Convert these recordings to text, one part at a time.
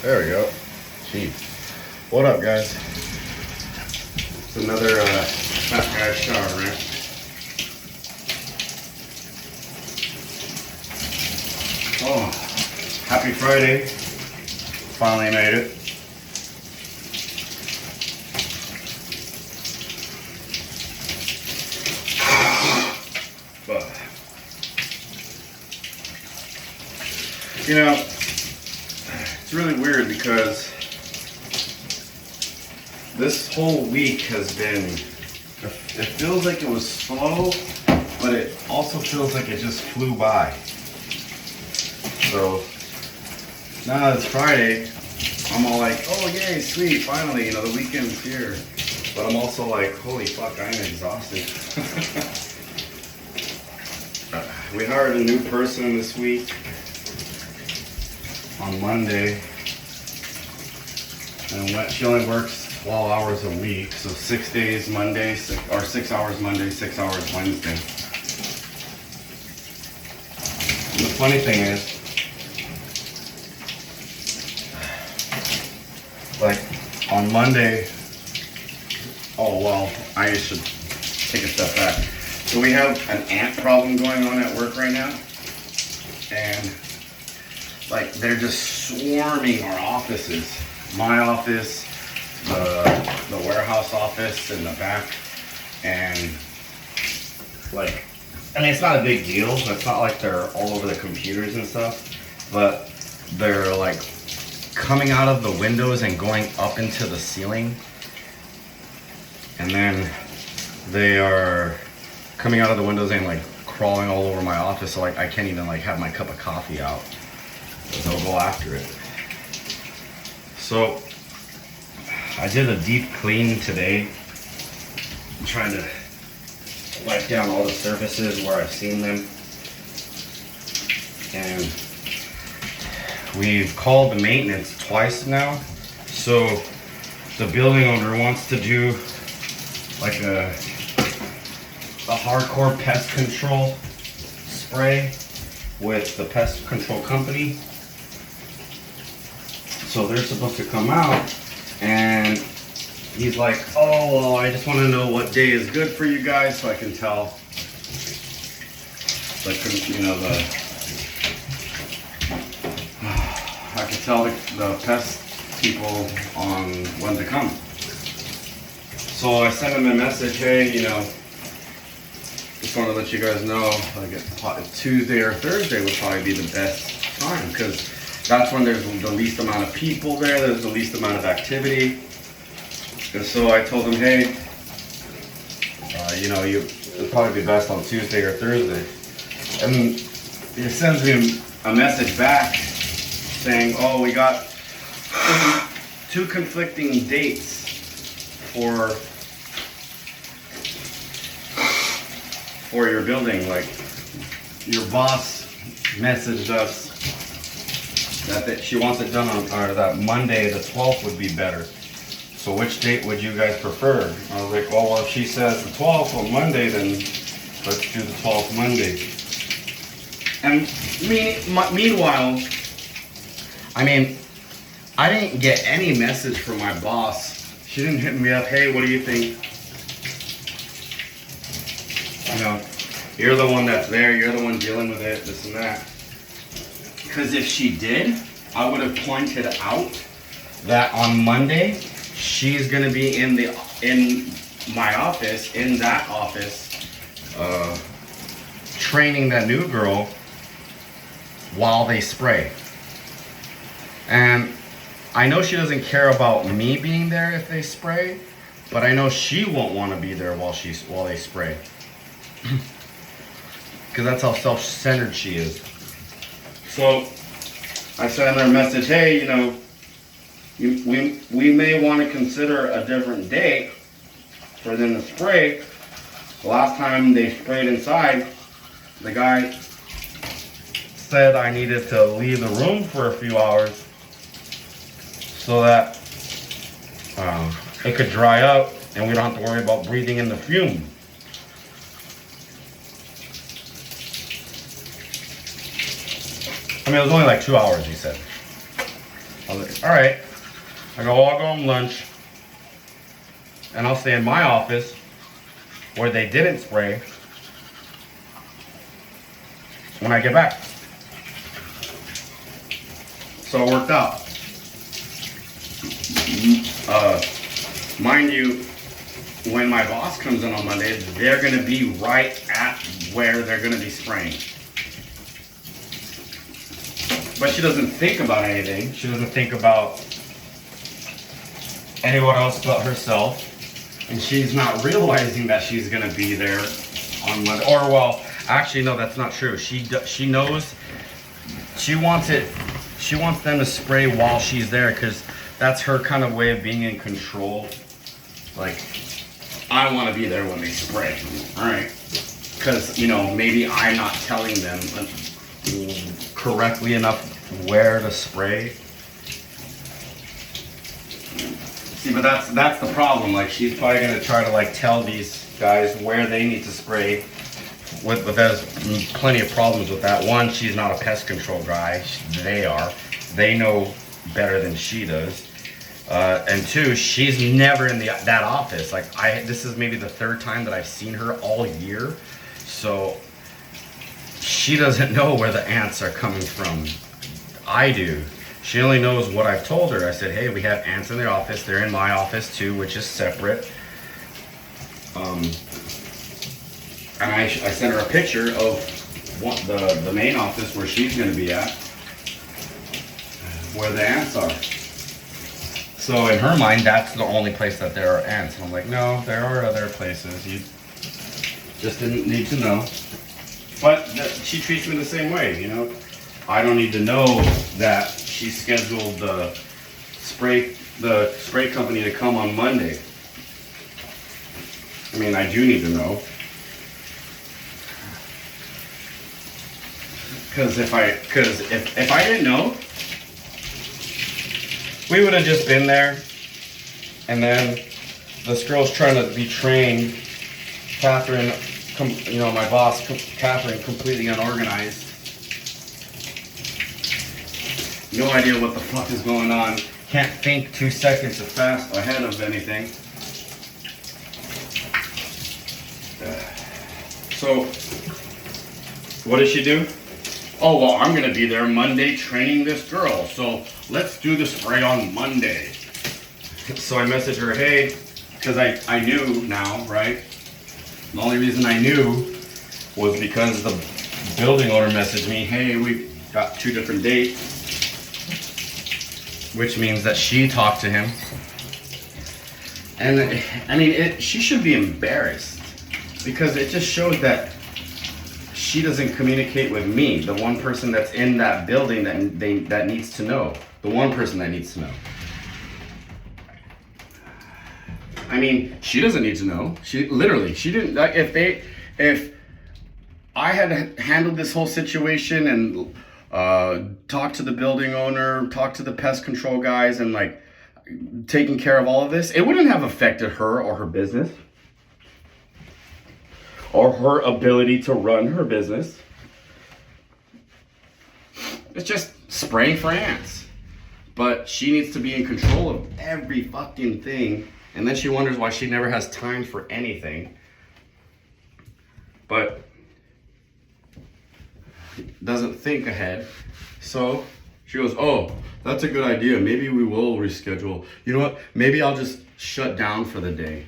There we go. Jeez. What up, guys? It's another fat guy shower rant. Oh, happy Friday. Finally made it. But, you know, it's really weird because this whole week has been, it feels like it was slow, but it also feels like it just flew by. So now it's Friday, I'm all like, oh yay, sweet, finally, the weekend's here. But I'm also like, holy fuck, I am exhausted. We hired a new person this week on Monday, and she only works 12 hours a week, so 6 days Monday, 6 hours Monday, 6 hours Wednesday. And the funny thing is, like on Monday, oh well, I should take a step back. So we have an ant problem going on at work right now, and like they're just swarming our offices. My office, the warehouse office in the back, and like, I mean, it's not a big deal. It's not like they're all over the computers and stuff, but they're like coming out of the windows and going up into the ceiling, and then they are coming out of the windows and like crawling all over my office, so like I can't even like have my cup of coffee out. They'll go after it. So I did a deep clean today. I'm trying to wipe down all the surfaces where I've seen them. And we've called the maintenance twice now. So the building owner wants to do like a hardcore pest control spray with the pest control company. So they're supposed to come out, and he's like, oh, well, I just want to know what day is good for you guys so I can tell, I can tell the pest people on when to come. So I sent him a message, hey, just want to let you guys know, like Tuesday or Thursday would probably be the best time, because that's when there's the least amount of people there's the least amount of activity. And so I told him, hey, it'd probably be best on Tuesday or Thursday. And he sends me a message back saying, oh, we got two conflicting dates for your building. Like, your boss messaged us that she wants it done on, or that Monday the 12th would be better. So which date would you guys prefer? I was like, well, if she says the 12th on Monday, then let's do the 12th Monday. And meanwhile, I mean, I didn't get any message from my boss. She didn't hit me up, hey, what do you think? You're the one that's there, you're the one dealing with it, this and that. Because if she did, I would have pointed out that on Monday, she's gonna be in my office, in that office, training that new girl while they spray. And I know she doesn't care about me being there if they spray, but I know she won't want to be there while they spray. Because that's how self-centered she is. So I sent her a message, hey, we may want to consider a different date for them to spray. The last time they sprayed inside, the guy said I needed to leave the room for a few hours so that it could dry up and we don't have to worry about breathing in the fume. I mean, it was only like 2 hours, he said. I was like, all right. I go, I'll go home lunch, and I'll stay in my office where they didn't spray when I get back. So it worked out. Mind you, when my boss comes in on Monday, they're going to be right at where they're going to be spraying. But she doesn't think about anything. She doesn't think about anyone else but herself. And she's not realizing that she's going to be there on Monday. Or, well, actually, no, that's not true. She knows she wants it. She wants them to spray while she's there because that's her kind of way of being in control. Like, I want to be there when they spray. All right. Because, you know, maybe I'm not telling them correctly enough where to spray. See, but that's the problem. Like, she's probably going to try to, like, tell these guys where they need to spray. But there's plenty of problems with that. One, she's not a pest control guy. They are. They know better than she does. And two, she's never in that office. Like, this is maybe the third time that I've seen her all year. So she doesn't know where the ants are coming from. I do. She only knows what I've told her. I said, hey, we have ants in the office. They're in my office too, which is separate. And I sent her a picture of the main office where she's going to be at, where the ants are. So in her mind, that's the only place that there are ants. And I'm like, no, there are other places. You just didn't need to know. But she treats me the same way, you know. I don't need to know that she scheduled the spray company to come on Monday. I mean, I do need to know. Because if I didn't know, we would have just been there, and then this girl's trying to be trained. Catherine, you know, my boss, Catherine, completely unorganized. No idea what the fuck is going on. Can't think 2 seconds fast ahead of anything. So, what did she do? Oh, well, I'm going to be there Monday training this girl, so let's do the spray on Monday. So I messaged her, hey, because I knew now, right? The only reason I knew was because the building owner messaged me, hey, we got 2 different dates, which means that she talked to him. And, I mean, she should be embarrassed because it just shows that she doesn't communicate with me, the one person that's in that building that needs to know. The one person that needs to know. I mean, she doesn't need to know. She didn't. Like, if I had handled this whole situation and talked to the building owner, talked to the pest control guys, and like taking care of all of this, it wouldn't have affected her or her business, or her ability to run her business. It's just spraying for ants. But she needs to be in control of every fucking thing. And then she wonders why she never has time for anything. But doesn't think ahead. So she goes, oh, that's a good idea. Maybe we will reschedule. You know what? Maybe I'll just shut down for the day.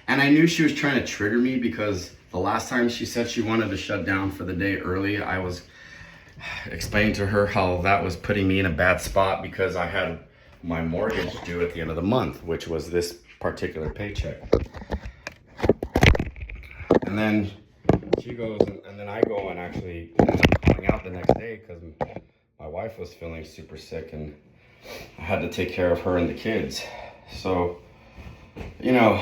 And I knew she was trying to trigger me because the last time she said she wanted to shut down for the day early, I was explaining to her how that was putting me in a bad spot because I had my mortgage due at the end of the month, which was this particular paycheck. And then she goes, and then I go and actually hang out the next day because my wife was feeling super sick and I had to take care of her and the kids. So, you know,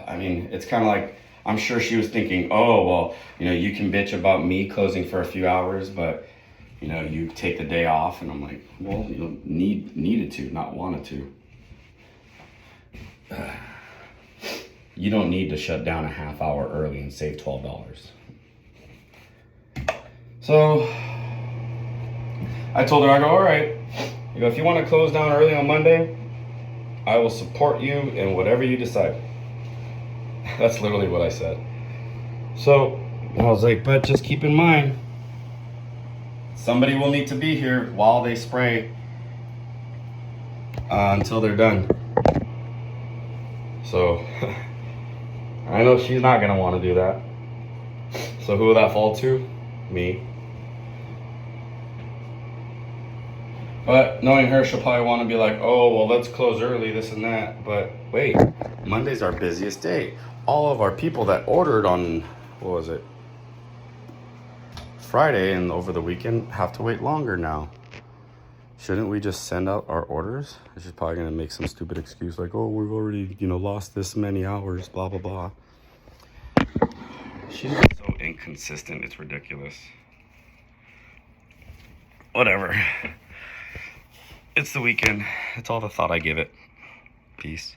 I mean, it's kind of like, I'm sure she was thinking, oh, well, you know, you can bitch about me closing for a few hours, but, you know, you take the day off. And I'm like, well, you needed to, not wanted to. You don't need to shut down a half hour early and save $12. So I told her, I go, all right, You know, if you want to close down early on Monday, I will support you in whatever you decide. That's literally what I said. So I was like, but just keep in mind, somebody will need to be here while they spray until they're done. So I know she's not gonna want to do that. So who will that fall to? Me. But knowing her, she'll probably want to be like, oh, well, let's close early, this and that. But wait, Monday's our busiest day. All of our people that ordered on, what was it, Friday and over the weekend have to wait longer now. Shouldn't we just send out our orders? She's probably going to make some stupid excuse like, oh, we've already, lost this many hours, blah, blah, blah. She's just so inconsistent, it's ridiculous. Whatever. It's the weekend. It's all the thought I give it. Peace.